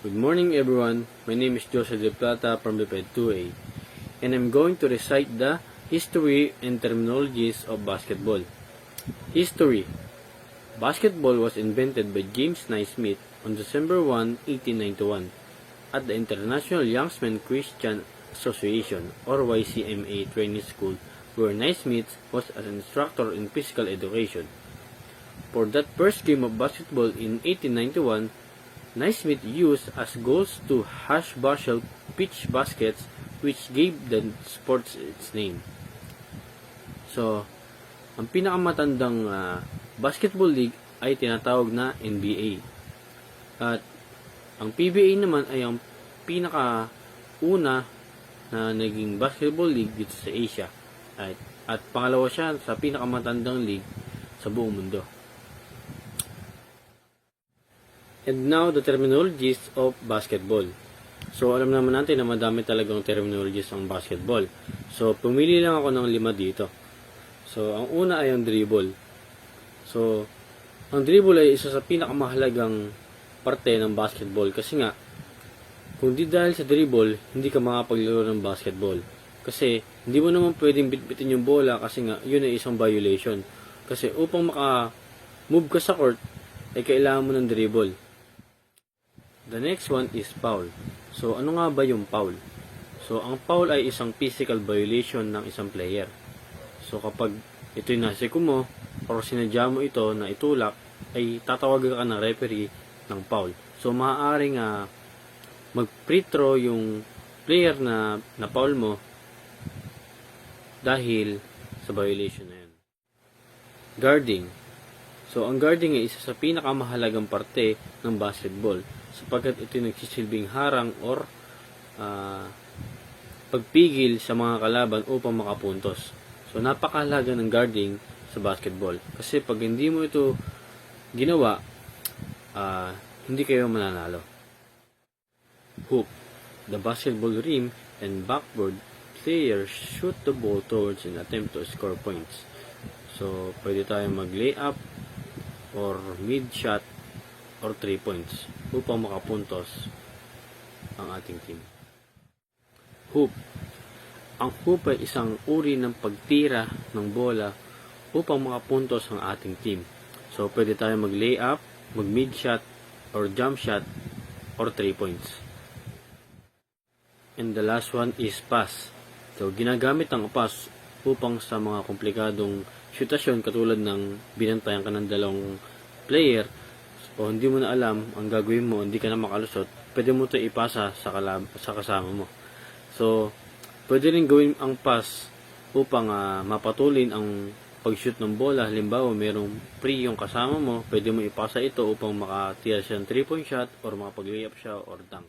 Good morning everyone, my name is Joseph De Plata from BPED 2A and I'm going to recite the history and terminologies of basketball. History. Basketball was invented by James Naismith on December 1, 1891 at the International Youngsmen Christian Association or YCMA training school where Naismith was an instructor in physical education. For that first game of basketball in 1891, Naismith used as goals two hash-bushel pitch baskets which gave the sport its name. So, ang pinakamatandang basketball league ay tinatawag na NBA. At ang PBA naman ay ang pinakauna na naging basketball league dito sa Asia. At pangalawa siya sa pinakamatandang league sa buong mundo. And now, the terminologies of basketball. So, alam naman natin na madami talagang terminologies ang basketball. So, pumili lang ako ng 5 dito. So, ang una ay ang dribble. So, ang dribble ay isa sa pinakamahalagang parte ng basketball. Kasi nga, kung di dahil sa dribble, hindi ka makapaglaro ng basketball. Kasi, hindi mo naman pwedeng bitbitin yung bola kasi nga, yun ay isang violation. Kasi, upang maka-move ka sa court, ay kailangan mo ng dribble. The next one is foul. So, ano nga ba yung foul? So, ang foul ay isang physical violation ng isang player. So, kapag ito'y nasiko mo, or sinadya mo ito na itulak, ay tatawagan ka ng referee ng foul. So, maaaring mag-free throw yung player na foul mo dahil sa violation na yun. Guarding. So, ang guarding ay isa sa pinakamahalagang parte ng basketball sapagkat ito nagsisilbing harang or pagpigil sa mga kalaban upang makapuntos. So, napakahalaga ng guarding sa basketball. Kasi pag hindi mo ito ginawa, hindi kayo mananalo. Hoop. The basketball rim and backboard players shoot the ball towards an attempt to score points. So, pwede tayo mag-layup or mid-shot or 3 points upang makapuntos ang ating team. Hoop. Ang hoop ay isang uri ng pagtira ng bola upang makapuntos ang ating team. So, pwede tayo mag-layup, mag-mid-shot, or jump shot, or 3 points. And the last one is pass. So, ginagamit ang pass upang sa mga komplikadong syutasyon katulad ng binantayan ka ng dalawang player o hindi mo na alam ang gagawin mo, hindi ka na makalusot, pwede mo ito ipasa sa kasama mo. So, pwede rin gawin ang pass upang mapatulin ang pag-shoot ng bola. Halimbawa, merong free yung kasama mo, pwede mo ipasa ito upang makatira siya ng 3-point shot or makapag-layup siya or dunk.